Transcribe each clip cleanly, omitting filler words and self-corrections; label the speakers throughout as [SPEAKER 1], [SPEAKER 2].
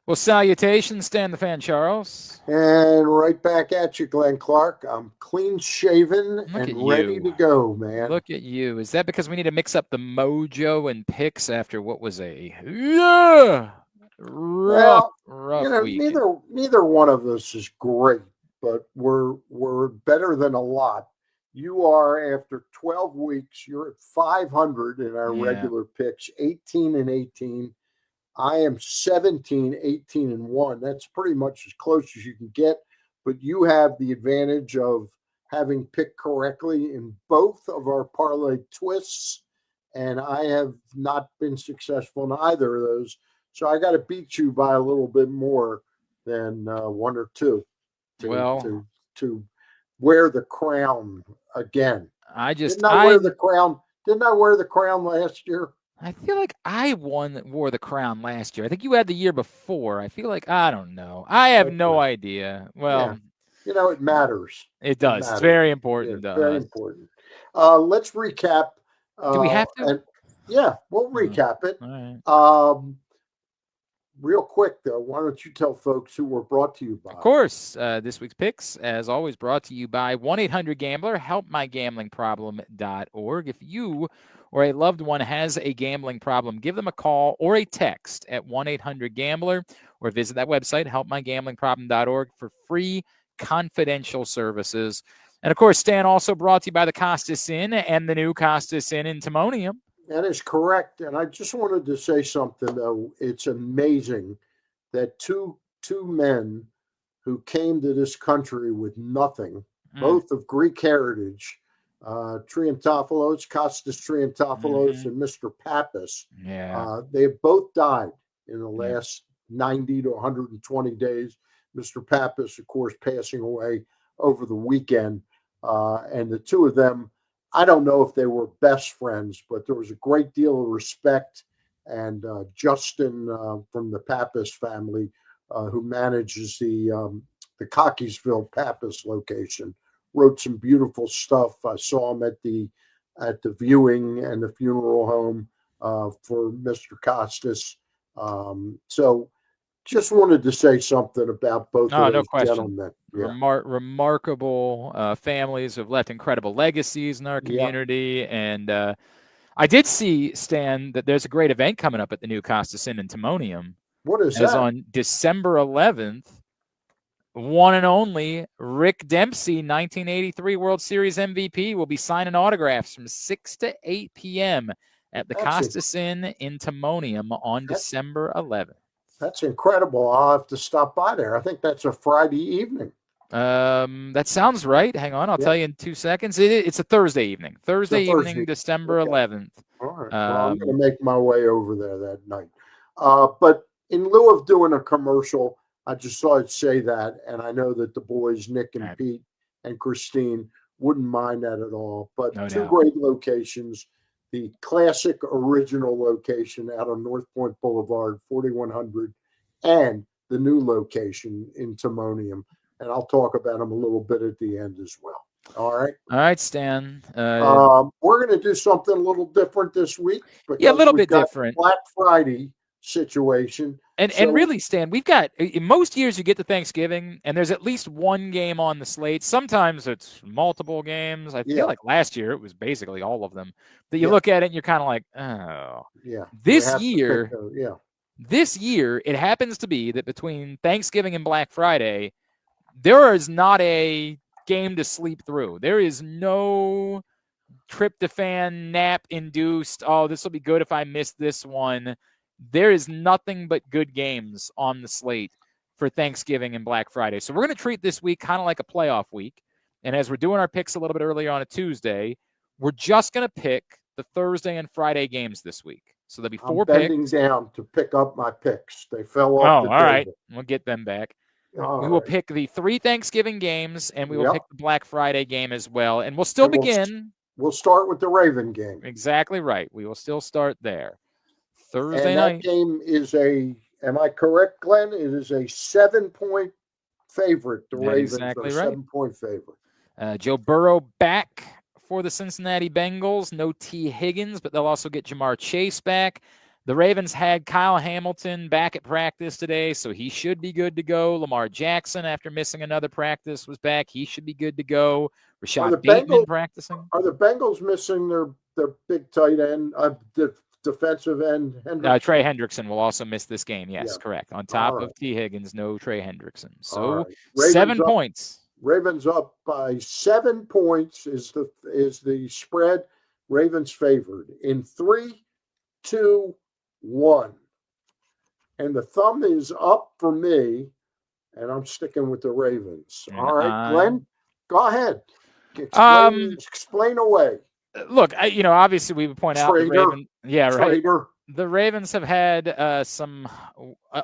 [SPEAKER 1] Well, salutations, Stan the Fan Charles.
[SPEAKER 2] And right back at you, Glenn Clark. I'm clean shaven
[SPEAKER 1] Look
[SPEAKER 2] and
[SPEAKER 1] at
[SPEAKER 2] ready
[SPEAKER 1] you.
[SPEAKER 2] to go, man.
[SPEAKER 1] Look at you. Is that because we need to mix up the mojo and picks after what was a rough,
[SPEAKER 2] Well,
[SPEAKER 1] rough week?
[SPEAKER 2] neither one of us is great, but we're better than a lot. You are after 12 weeks, you're at 500 in our
[SPEAKER 1] Yeah.
[SPEAKER 2] regular picks, 18 and 18. I am 17, 18 and 1. That's pretty much as close as you can get, but you have the advantage of having picked correctly in both of our parlay twists, and I have not been successful in either of those. So I got to beat you by a little bit more than one or two to
[SPEAKER 1] Well,
[SPEAKER 2] to to wear the crown again.
[SPEAKER 1] I just
[SPEAKER 2] Didn't I
[SPEAKER 1] I
[SPEAKER 2] wear the crown? Didn't I wear the crown last year?
[SPEAKER 1] I feel like I wore the crown last year. I think you had the year before. I feel like I don't know. I have no
[SPEAKER 2] Okay.
[SPEAKER 1] idea.
[SPEAKER 2] Yeah.
[SPEAKER 1] Well,
[SPEAKER 2] It matters.
[SPEAKER 1] it
[SPEAKER 2] It
[SPEAKER 1] does. It's
[SPEAKER 2] matters.
[SPEAKER 1] very
[SPEAKER 2] Yeah,
[SPEAKER 1] important to
[SPEAKER 2] very
[SPEAKER 1] us.
[SPEAKER 2] important. Let's recap.
[SPEAKER 1] Do we have to?
[SPEAKER 2] And yeah, we'll
[SPEAKER 1] All
[SPEAKER 2] recap it.
[SPEAKER 1] right.
[SPEAKER 2] Um, Real quick, though, why don't you tell folks who we're brought to you
[SPEAKER 1] Of
[SPEAKER 2] by?
[SPEAKER 1] course, this week's picks, as always, brought to you by 1-800-GAMBLER, helpmygamblingproblem.org. If you or a loved one has a gambling problem, give them a call or a text at 1-800-GAMBLER or visit that website, helpmygamblingproblem.org, for free confidential services. And of course, Stan, also brought to you by the Costas Inn and the new Costas Inn in Timonium.
[SPEAKER 2] That is correct. And I just wanted to say something, though. It's amazing that two men who came to this country with nothing,
[SPEAKER 1] Mm,
[SPEAKER 2] both of Greek heritage, Triantafyllos, Costas Triantafyllos,
[SPEAKER 1] hmm
[SPEAKER 2] and Mr. Pappas.
[SPEAKER 1] Yeah.
[SPEAKER 2] They have both died in the
[SPEAKER 1] Yeah.
[SPEAKER 2] last 90 to 120 days. Mr. Pappas, of course, passing away over the weekend. And the two of them, I don't know if they were best friends, but there was a great deal of respect. And Justin from the Pappas family, who manages the Cockeysville Pappas location, wrote some beautiful stuff. I saw him at the viewing and the funeral home for Mr. Costas. So just wanted to say something about both of
[SPEAKER 1] Oh, no
[SPEAKER 2] those
[SPEAKER 1] question.
[SPEAKER 2] gentlemen. Yeah.
[SPEAKER 1] Remarkable families who have left incredible legacies in our
[SPEAKER 2] Yep.
[SPEAKER 1] community. And I did see, Stan, that there's a great event coming up at the new Costas Inn in Timonium.
[SPEAKER 2] What is
[SPEAKER 1] As
[SPEAKER 2] that?
[SPEAKER 1] on December 11th, one and only Rick Dempsey, 1983 World Series MVP, will be signing autographs from 6 to 8 p.m. at the
[SPEAKER 2] That's
[SPEAKER 1] Costas Inn in Timonium on
[SPEAKER 2] that,
[SPEAKER 1] December 11th.
[SPEAKER 2] that's incredible. I'll have to stop by there. I think that's a Friday evening.
[SPEAKER 1] That sounds right. Hang on, I'll
[SPEAKER 2] Yeah.
[SPEAKER 1] tell you in 2 seconds. It's a Thursday evening.
[SPEAKER 2] It's a
[SPEAKER 1] Thursday evening,
[SPEAKER 2] Thursday.
[SPEAKER 1] December
[SPEAKER 2] Okay.
[SPEAKER 1] 11th.
[SPEAKER 2] All right. Well, I'm going
[SPEAKER 1] Um,
[SPEAKER 2] to make my way over there that night. But in lieu of doing a commercial, I just thought I'd say that. And I know that the boys, Nick and
[SPEAKER 1] uh,
[SPEAKER 2] Pete and Christine, wouldn't mind that at all. But
[SPEAKER 1] no
[SPEAKER 2] two
[SPEAKER 1] doubt.
[SPEAKER 2] great locations, the classic original location out on North Point Boulevard, 4100, and the new location in Timonium. And I'll talk about them a little bit at the end as well. All right.
[SPEAKER 1] All right, Stan.
[SPEAKER 2] We're going to do something a little different this week
[SPEAKER 1] Yeah, a
[SPEAKER 2] because
[SPEAKER 1] little
[SPEAKER 2] we've
[SPEAKER 1] bit
[SPEAKER 2] got the
[SPEAKER 1] different.
[SPEAKER 2] Black Friday situation.
[SPEAKER 1] And
[SPEAKER 2] So,
[SPEAKER 1] really, Stan, we've got in most years you get to Thanksgiving and there's at least one game on the slate. Sometimes it's multiple games. I feel
[SPEAKER 2] yeah,
[SPEAKER 1] like last year it was basically all of them. That you
[SPEAKER 2] yeah,
[SPEAKER 1] look at it and you're kind of like, oh.
[SPEAKER 2] yeah. We
[SPEAKER 1] This
[SPEAKER 2] have to pick
[SPEAKER 1] year,
[SPEAKER 2] those. Yeah,
[SPEAKER 1] this year it happens to be that between Thanksgiving and Black Friday, there is not a game to sleep through. There is no tryptophan nap induced. Oh, this will be good if I miss this one. There is nothing but good games on the slate for Thanksgiving and Black Friday. So we're going to treat this week kind of like a playoff week. And as we're doing our picks a little bit earlier on a Tuesday, we're just going to pick the Thursday and Friday games this week. So there'll be
[SPEAKER 2] I'm
[SPEAKER 1] four
[SPEAKER 2] bending
[SPEAKER 1] picks.
[SPEAKER 2] down to pick up my picks. They fell
[SPEAKER 1] Oh,
[SPEAKER 2] off the
[SPEAKER 1] all right.
[SPEAKER 2] table.
[SPEAKER 1] We'll get them back. We
[SPEAKER 2] All
[SPEAKER 1] will
[SPEAKER 2] right.
[SPEAKER 1] pick the 3 Thanksgiving games, and we will
[SPEAKER 2] Yep.
[SPEAKER 1] pick the Black Friday game as well. And we'll still
[SPEAKER 2] And
[SPEAKER 1] begin.
[SPEAKER 2] we'll start with the Raven game.
[SPEAKER 1] Exactly right. We will still start there.
[SPEAKER 2] And
[SPEAKER 1] Thursday
[SPEAKER 2] that
[SPEAKER 1] night.
[SPEAKER 2] game is am I correct, Glenn? It is a 7 point favorite. The
[SPEAKER 1] That's
[SPEAKER 2] Ravens are a
[SPEAKER 1] exactly right.
[SPEAKER 2] 7 point favorite.
[SPEAKER 1] Joe Burrow back for the Cincinnati Bengals. No T. Higgins, but they'll also get Jamar Chase back. The Ravens had Kyle Hamilton back at practice today, so he should be good to go. Lamar Jackson, after missing another practice, was back. He should be good to go.
[SPEAKER 2] Are the
[SPEAKER 1] Rashad Bateman
[SPEAKER 2] Bengals
[SPEAKER 1] practicing.
[SPEAKER 2] are the Bengals missing their big tight end, defensive end
[SPEAKER 1] Trey
[SPEAKER 2] Hendrickson?
[SPEAKER 1] Hendrickson will also miss this game.
[SPEAKER 2] Yeah.
[SPEAKER 1] Yes, correct. On
[SPEAKER 2] All
[SPEAKER 1] top
[SPEAKER 2] right.
[SPEAKER 1] of T. Higgins, no Trey Hendrickson.
[SPEAKER 2] All
[SPEAKER 1] So
[SPEAKER 2] right.
[SPEAKER 1] 7 points.
[SPEAKER 2] Ravens up by 7 points is the spread. Ravens favored in 3, 2, 1. And the thumb is up for me, and I'm sticking with the Ravens.
[SPEAKER 1] And
[SPEAKER 2] All right, Glenn, go ahead.
[SPEAKER 1] um,
[SPEAKER 2] Explain away.
[SPEAKER 1] look, obviously we would point out the
[SPEAKER 2] Traitor,
[SPEAKER 1] Ravens. Yeah, right.
[SPEAKER 2] traitor.
[SPEAKER 1] The Ravens have had some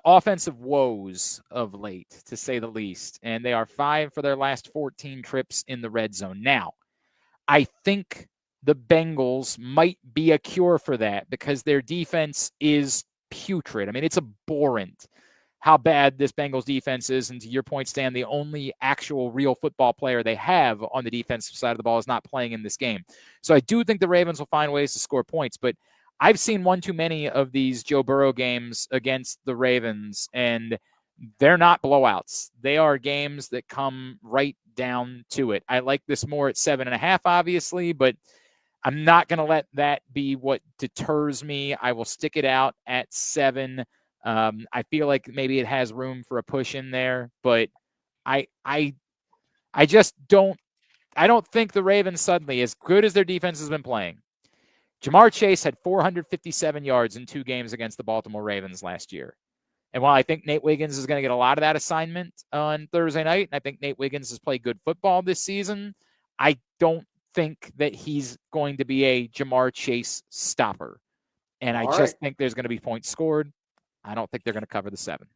[SPEAKER 1] offensive woes of late, to say the least, and they are 5 for their last 14 trips in the red zone. Now, I think the Bengals might be a cure for that because their defense is putrid. I mean, it's abhorrent how bad this Bengals defense is. And to your point, Stan, the only actual real football player they have on the defensive side of the ball is not playing in this game. So I do think the Ravens will find ways to score points, but I've seen one too many of these Joe Burrow games against the Ravens, and they're not blowouts. They are games that come right down to it. I like this more at 7.5, obviously, but I'm not going to let that be what deters me. I will stick it out at 7. I feel like maybe it has room for a push in there, but I I I just don't think the Ravens suddenly, as good as their defense has been playing. Jamar Chase had 457 yards in 2 games against the Baltimore Ravens last year. And while I think Nate Wiggins is going to get a lot of that assignment on Thursday night, and I think Nate Wiggins has played good football this season, I don't think that he's going to be a Jamar Chase stopper. And I
[SPEAKER 2] All right.
[SPEAKER 1] just think there's going to be points scored. I don't think they're going to cover the 7.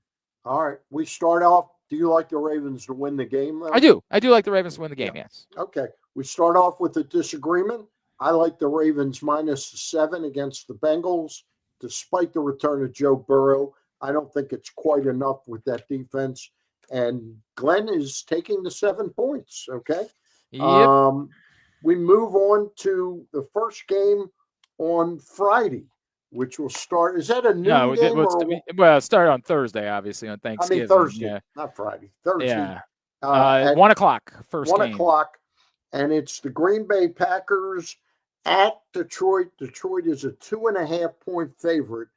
[SPEAKER 2] All right. We start off. Do you like the Ravens to win the game, though?
[SPEAKER 1] I do. I do like the Ravens to win the game, yes.
[SPEAKER 2] Okay. We start off with a disagreement. I like the Ravens -7 against the Bengals, despite the return of Joe Burrow. I don't think it's quite enough with that defense. And Glenn is taking the 7 points. Okay.
[SPEAKER 1] Yep.
[SPEAKER 2] We move on to the first game on Friday, which will start. Is that a noon game
[SPEAKER 1] or it started on Thursday, obviously, on Thanksgiving.
[SPEAKER 2] Thursday, not Friday. Thursday.
[SPEAKER 1] Yeah. 1 o'clock, first
[SPEAKER 2] 1
[SPEAKER 1] game.
[SPEAKER 2] o'clock, and it's the Green Bay Packers at Detroit. Detroit is a 2.5-point favorite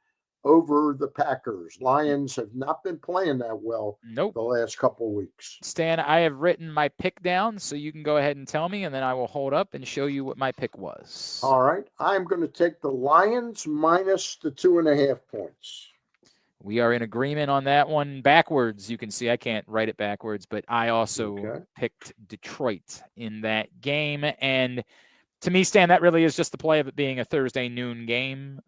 [SPEAKER 2] over the Packers. Lions have not been playing that well the last couple of weeks.
[SPEAKER 1] Stan, I have written my pick down, so you can go ahead and tell me, and then I will hold up and show you what my pick was.
[SPEAKER 2] All right. I'm going to take the Lions minus the 2.5 points.
[SPEAKER 1] We are in agreement on that one. Backwards, you can see I can't write it backwards, but I also picked Detroit in that game. And to me, Stan, that really is just the play of it being a Thursday noon game.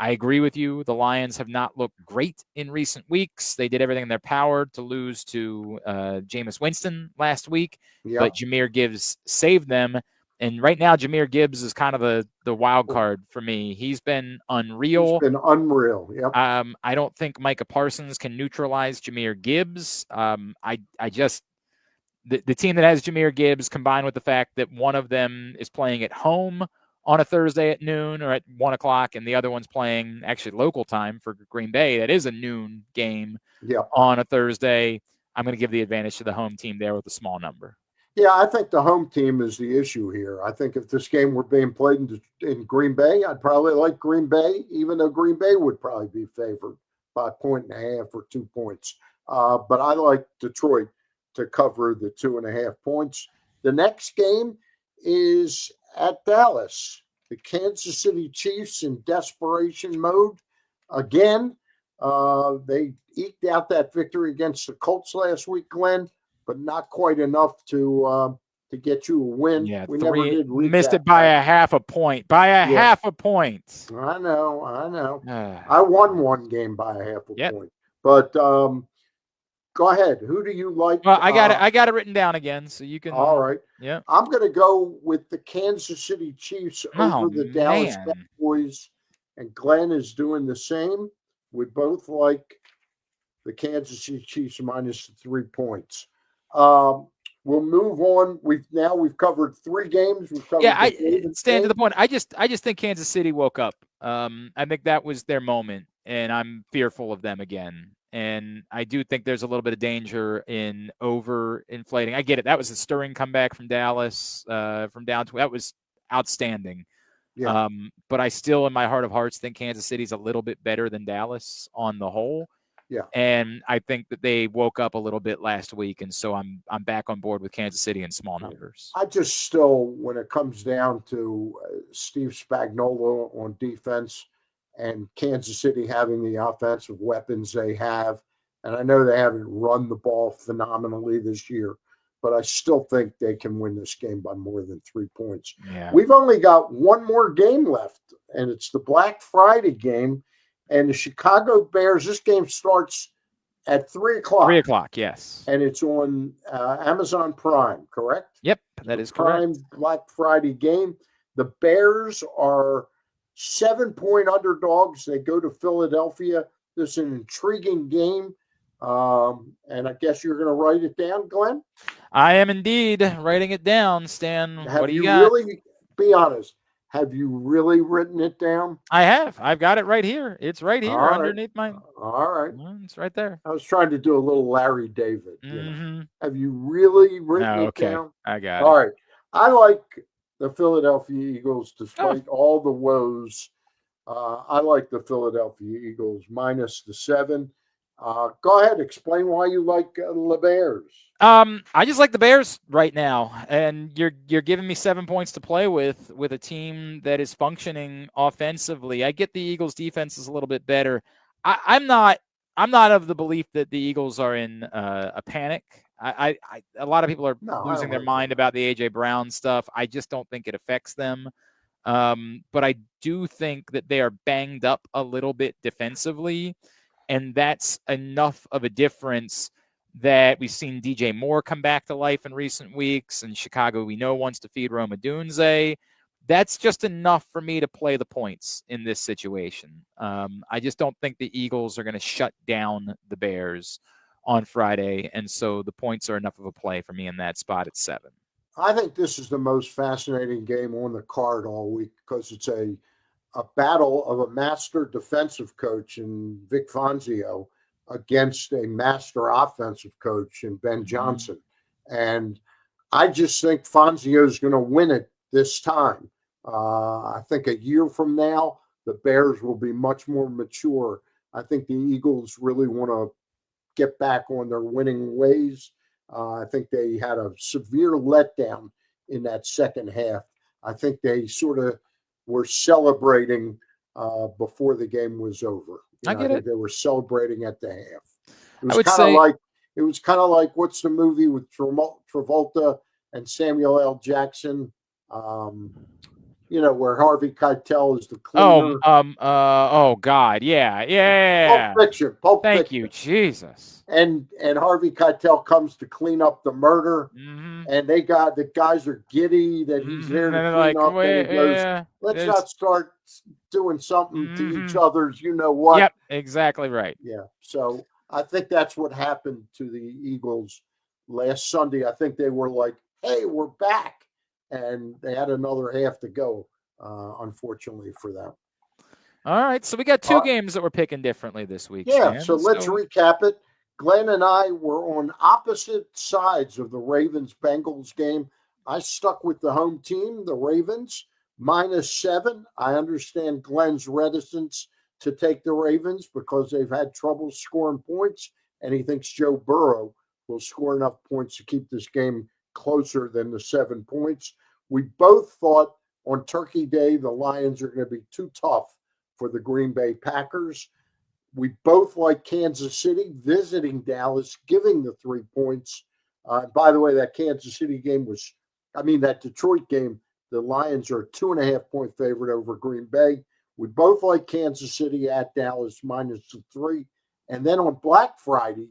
[SPEAKER 1] I agree with you. The Lions have not looked great in recent weeks. They did everything in their power to lose to Jameis Winston last week, but Jahmyr Gibbs saved them. And right now, Jahmyr Gibbs is kind of the wild card for me. He's been unreal.
[SPEAKER 2] Yep.
[SPEAKER 1] I don't think Micah Parsons can neutralize Jahmyr Gibbs. The team that has Jahmyr Gibbs, combined with the fact that one of them is playing at home on a Thursday at noon or at 1 o'clock, and the other one's playing actually local time for Green Bay. That is a noon game on a Thursday. I'm going to give the advantage to the home team there with a small number.
[SPEAKER 2] Yeah, I think the home team is the issue here. I think if this game were being played in Green Bay, I'd probably like Green Bay, even though Green Bay would probably be favored by 1.5 or 2 points. But I like Detroit to cover the 2.5 points. The next game is at Dallas. The Kansas City Chiefs in desperation mode. Again, they eked out that victory against the Colts last week, Glenn, but not quite enough to get you a win.
[SPEAKER 1] Yeah,
[SPEAKER 2] we never did
[SPEAKER 1] missed it by a half a point. Half a point.
[SPEAKER 2] I know. I won one game by a half a point. But go ahead. Who do you like?
[SPEAKER 1] Well, I got it written down again, so you can.
[SPEAKER 2] All right.
[SPEAKER 1] Yeah.
[SPEAKER 2] I'm going to go with the Kansas City Chiefs over the Dallas Cowboys, and Glenn is doing the same. We both like the Kansas City Chiefs minus the 3 points. We'll move on. We've covered 3 games. We've
[SPEAKER 1] Yeah,
[SPEAKER 2] covered the
[SPEAKER 1] I
[SPEAKER 2] Ravens
[SPEAKER 1] stand to the
[SPEAKER 2] game.
[SPEAKER 1] point. I just think Kansas City woke up. I think that was their moment, and I'm fearful of them again. And I do think there's a little bit of danger in over inflating. I get it. That was a stirring comeback from Dallas, from down to that was outstanding.
[SPEAKER 2] Yeah,
[SPEAKER 1] But I still, in my heart of hearts, think Kansas City's a little bit better than Dallas on the whole.
[SPEAKER 2] yeah.
[SPEAKER 1] And I think that they woke up a little bit last week, and so I'm back on board with Kansas City in small
[SPEAKER 2] Yeah.
[SPEAKER 1] numbers.
[SPEAKER 2] I just still, when it comes down to Steve Spagnuolo on defense and Kansas City having the offensive weapons they have, and I know they haven't run the ball phenomenally this year, but I still think they can win this game by more than 3 points.
[SPEAKER 1] Yeah,
[SPEAKER 2] We've only got one more game left, and it's the Black Friday game. And the Chicago Bears, this game starts at 3
[SPEAKER 1] 3
[SPEAKER 2] o'clock
[SPEAKER 1] o'clock. Yes.
[SPEAKER 2] and it's on Amazon Prime, correct?
[SPEAKER 1] Yep,
[SPEAKER 2] It's
[SPEAKER 1] that
[SPEAKER 2] a
[SPEAKER 1] is correct.
[SPEAKER 2] Prime Black Friday game. The Bears are 7-point underdogs. They go to Philadelphia. This is an intriguing game. And I guess you're going to write it down, Glenn?
[SPEAKER 1] I am indeed writing it down, Stan. What
[SPEAKER 2] Have
[SPEAKER 1] do you
[SPEAKER 2] you
[SPEAKER 1] got?
[SPEAKER 2] really, be honest, have you really written it down?
[SPEAKER 1] I have. I've got it right here. It's right here
[SPEAKER 2] All right.
[SPEAKER 1] underneath my.
[SPEAKER 2] All right.
[SPEAKER 1] It's right there.
[SPEAKER 2] I was trying to do a little Larry David.
[SPEAKER 1] Mm-hmm.
[SPEAKER 2] Have you really written
[SPEAKER 1] Oh,
[SPEAKER 2] it
[SPEAKER 1] okay.
[SPEAKER 2] down?
[SPEAKER 1] I got
[SPEAKER 2] All
[SPEAKER 1] it.
[SPEAKER 2] right. I like the Philadelphia Eagles
[SPEAKER 1] Oh,
[SPEAKER 2] despite all the woes. I like the Philadelphia Eagles minus the 7. Go ahead, explain why you like the Bears.
[SPEAKER 1] I just like the Bears right now, and you're giving me 7 points to play with a team that is functioning offensively. I get the Eagles' defense is a little bit better. I'm not of the belief that the Eagles are in a panic. A lot of people are
[SPEAKER 2] No, I
[SPEAKER 1] losing
[SPEAKER 2] don't
[SPEAKER 1] their
[SPEAKER 2] think
[SPEAKER 1] mind about the AJ Brown stuff. I just don't think it affects them. But I do think that they are banged up a little bit defensively, and that's enough of a difference that we've seen DJ Moore come back to life in recent weeks, and Chicago we know wants to feed Roma Dunze. That's just enough for me to play the points in this situation. I just don't think the Eagles are going to shut down the Bears on Friday, and so the points are enough of a play for me in that spot at 7.
[SPEAKER 2] I think this is the most fascinating game on the card all week because it's a battle of a master defensive coach in Vic Fangio against a master offensive coach in Ben
[SPEAKER 1] Mm-hmm.
[SPEAKER 2] Johnson. And I just think Fangio is going to win it this time. I think a year from now, the Bears will be much more mature. I think the Eagles really want to get back on their winning ways. I think they had a severe letdown in that second half. I think they sort of were celebrating before the game was over.
[SPEAKER 1] I
[SPEAKER 2] I
[SPEAKER 1] get
[SPEAKER 2] think
[SPEAKER 1] it.
[SPEAKER 2] they were celebrating at the half. It
[SPEAKER 1] I
[SPEAKER 2] was
[SPEAKER 1] would
[SPEAKER 2] kind of
[SPEAKER 1] say,
[SPEAKER 2] like it was kind of like what's the movie with Travolta and Samuel L. Jackson? Um, where Harvey Keitel is the cleaner.
[SPEAKER 1] oh God, yeah,
[SPEAKER 2] Pulp
[SPEAKER 1] yeah.
[SPEAKER 2] Fiction. Pulp
[SPEAKER 1] Thank you,
[SPEAKER 2] Fiction.
[SPEAKER 1] Jesus.
[SPEAKER 2] And Harvey Keitel comes to clean up the murder,
[SPEAKER 1] Mm-hmm.
[SPEAKER 2] and the guys are giddy that he's
[SPEAKER 1] Mm-hmm.
[SPEAKER 2] there
[SPEAKER 1] And
[SPEAKER 2] to
[SPEAKER 1] they're
[SPEAKER 2] clean
[SPEAKER 1] like,
[SPEAKER 2] up. Then he
[SPEAKER 1] wait,
[SPEAKER 2] goes,
[SPEAKER 1] yeah,
[SPEAKER 2] "Let's
[SPEAKER 1] there's,
[SPEAKER 2] not start doing something to each
[SPEAKER 1] mm-hmm.
[SPEAKER 2] other's." You know what?
[SPEAKER 1] Yep, exactly right.
[SPEAKER 2] Yeah. So I think that's what happened to the Eagles last Sunday. I think they were like, "Hey, we're back," and they had another half to go. Unfortunately for them.
[SPEAKER 1] All right, so we got two
[SPEAKER 2] All right.
[SPEAKER 1] games that we're picking differently this week,
[SPEAKER 2] Yeah, so
[SPEAKER 1] Stan.
[SPEAKER 2] let's
[SPEAKER 1] So,
[SPEAKER 2] recap it. Glenn and I were on opposite sides of the Ravens Bengals game. I stuck with the home team, the Ravens, minus 7. I understand Glenn's reticence to take the Ravens because they've had trouble scoring points, and he thinks Joe Burrow will score enough points to keep this game closer than the 7 points. We both thought on Turkey Day the Lions are going to be too tough for the Green Bay Packers. We both like Kansas City visiting Dallas, giving the 3 points. By the way, that Kansas City game that Detroit game, the Lions are a 2.5 point favorite over Green Bay. We both like Kansas City at Dallas minus the 3. And then on Black Friday,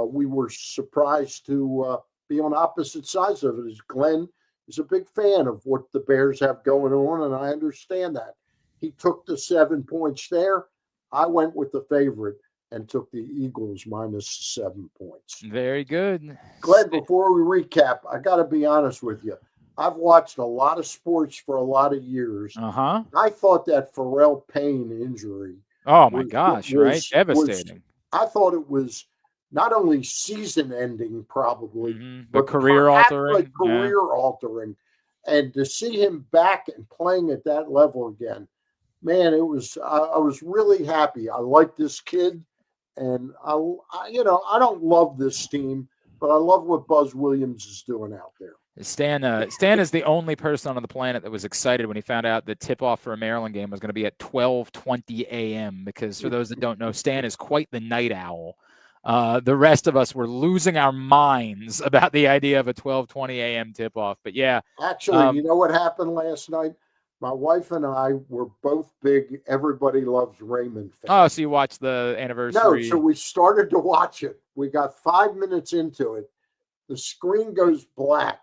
[SPEAKER 2] we were surprised to be on opposite sides of it. As Glenn is a big fan of what the Bears have going on, and I understand that. He took the 7 points there. I went with the favorite. and took the Eagles minus 7 points.
[SPEAKER 1] Very good.
[SPEAKER 2] Glenn, before we recap, I got to be honest with you. I've watched a lot of sports for a lot of years.
[SPEAKER 1] Uh-huh.
[SPEAKER 2] I thought that Pharrell Payne injury
[SPEAKER 1] Oh, my gosh, right?
[SPEAKER 2] was
[SPEAKER 1] Devastating.
[SPEAKER 2] I thought it was not only season ending, probably,
[SPEAKER 1] But
[SPEAKER 2] but perhaps like
[SPEAKER 1] career-altering. Yeah.
[SPEAKER 2] career altering. And to see him back and playing at that level again, man, it was. I was really happy. I like this kid, and I don't love this team, but I love what Buzz Williams is doing out there.
[SPEAKER 1] Stan is the only person on the planet that was excited when he found out the tip-off for a Maryland game was going to be at 12:20 a.m. Because for those that don't know, Stan is quite the night owl. The rest of us were losing our minds about the idea of a 12:20 a.m. tip-off. But yeah,
[SPEAKER 2] actually, you know what happened last night? My wife and I were both big Everybody Loves Raymond fans.
[SPEAKER 1] Oh, so you watched the anniversary?
[SPEAKER 2] No, so we started to watch it. We got 5 minutes into it. The screen goes black.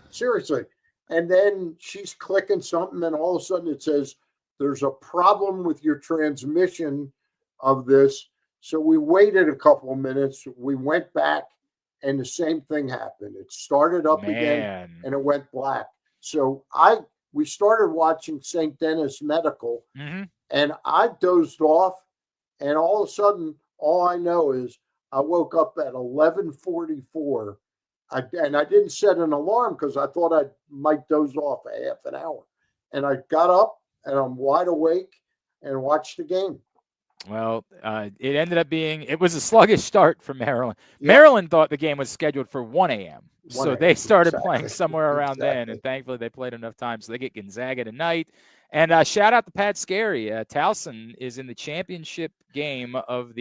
[SPEAKER 2] Seriously. And then she's clicking something, and all of a sudden it says, there's a problem with your transmission of this. So we waited a couple of minutes. We went back, and the same thing happened. It started up again, and it went black. So we started watching St. Denis Medical, and I dozed off, and all of a sudden, all I know is I woke up at 11:44. I didn't set an alarm because I thought I might doze off a half an hour. And I got up, and I'm wide awake and watched the game.
[SPEAKER 1] Well, it ended up it was a sluggish start for Maryland. Yep. Maryland thought the game was scheduled for 1 a.m. So they started playing somewhere around then, and thankfully they played enough time. So they get Gonzaga tonight. And shout out to Pat Scarry. Towson is in the championship game of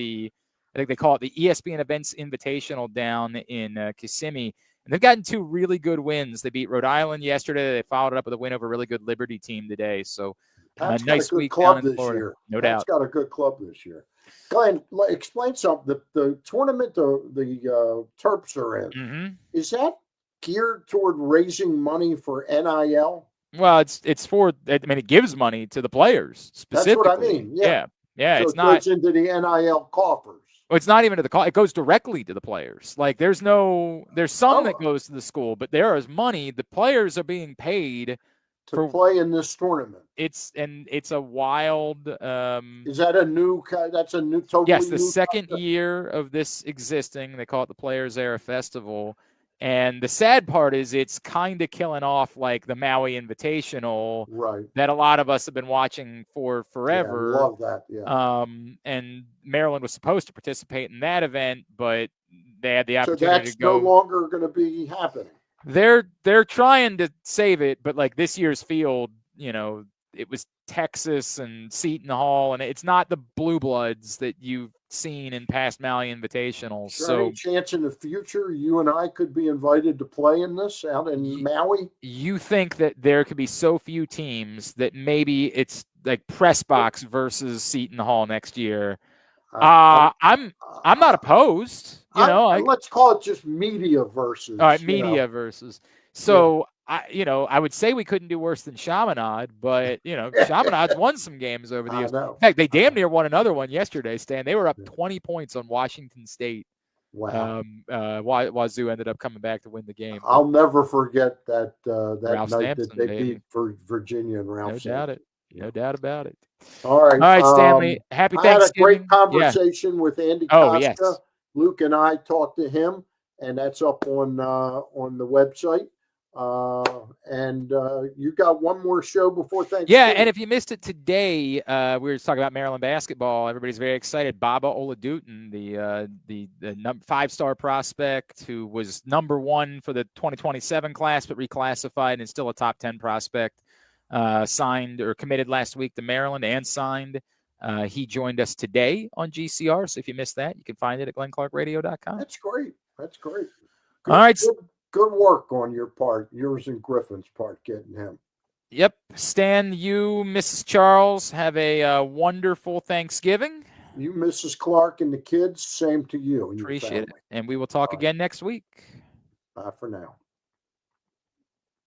[SPEAKER 1] I think they call it the ESPN Events Invitational down in Kissimmee. And they've gotten 2 really good wins. They beat Rhode Island yesterday. They followed it up with a win over a really good Liberty team today. So
[SPEAKER 2] Pat's
[SPEAKER 1] nice
[SPEAKER 2] got a good
[SPEAKER 1] week
[SPEAKER 2] club
[SPEAKER 1] this
[SPEAKER 2] year.
[SPEAKER 1] No
[SPEAKER 2] Pat's
[SPEAKER 1] doubt.
[SPEAKER 2] got a good club this year. Glenn, explain something. The tournament the Terps are in, is that geared toward raising money for NIL?
[SPEAKER 1] Well, it's for. I mean, it gives money to the players specifically.
[SPEAKER 2] That's what I mean. Yeah.
[SPEAKER 1] So
[SPEAKER 2] it's not goes into the NIL coffers.
[SPEAKER 1] Well, it's not even to the call. It goes directly to the players. Like there's some that goes to the school, but there is money. The players are being paid
[SPEAKER 2] to play in this tournament.
[SPEAKER 1] It's a wild.
[SPEAKER 2] Is that a new? That's a new. Totally.
[SPEAKER 1] Yes, the second year of this existing. They call it the Players Era Festival. And the sad part is it's kind of killing off like the Maui Invitational,
[SPEAKER 2] right?
[SPEAKER 1] That a lot of us have been watching for forever.
[SPEAKER 2] Yeah, I love that. Yeah.
[SPEAKER 1] And Maryland was supposed to participate in that event, but they had the opportunity
[SPEAKER 2] to
[SPEAKER 1] go.
[SPEAKER 2] No longer going to be happening.
[SPEAKER 1] They're trying to save it, but like this year's field, it was Texas and Seton Hall, and it's not the Blue Bloods that you've seen in past Maui Invitationals. So,
[SPEAKER 2] any chance in the future you and I could be invited to play in this out in Maui?
[SPEAKER 1] You think that there could be so few teams that maybe it's like Press Box versus Seton Hall next year? I'm not opposed.
[SPEAKER 2] Let's call it just media versus.
[SPEAKER 1] All right, media versus. So. Yeah. I would say we couldn't do worse than Chaminade, but Chaminade's won some games over the years. In fact, they damn near won another one yesterday, Stan. They were up 20 points on Washington State.
[SPEAKER 2] Wow.
[SPEAKER 1] Wazoo ended up coming back to win the game.
[SPEAKER 2] I'll never forget that
[SPEAKER 1] Ralph
[SPEAKER 2] night
[SPEAKER 1] Sampson,
[SPEAKER 2] that they beat for Virginia and Ralph.
[SPEAKER 1] No doubt about it.
[SPEAKER 2] All right,
[SPEAKER 1] Stanley. Happy Thanksgiving.
[SPEAKER 2] I had a great conversation with Andy Costa.
[SPEAKER 1] Yes.
[SPEAKER 2] Luke and I talked to him, and that's up on the website. And you got one more show before Thanksgiving.
[SPEAKER 1] Yeah, and if you missed it today, we were talking about Maryland basketball. Everybody's very excited. Baba Oladuton, the 5-star prospect who was number 1 for the 2027 class, but reclassified and still a top 10 prospect, signed or committed last week to Maryland and signed. He joined us today on GCR. So if you missed that, you can find it at glennclarkradio.com.
[SPEAKER 2] That's great. Good,
[SPEAKER 1] all right.
[SPEAKER 2] Good work on your part, yours and Griffin's part, getting him.
[SPEAKER 1] Yep. Stan, you, Mrs. Charles, have a wonderful Thanksgiving.
[SPEAKER 2] You, Mrs. Clark, and the kids, same to you. And
[SPEAKER 1] appreciate it. And we will talk again next week.
[SPEAKER 2] Bye for now.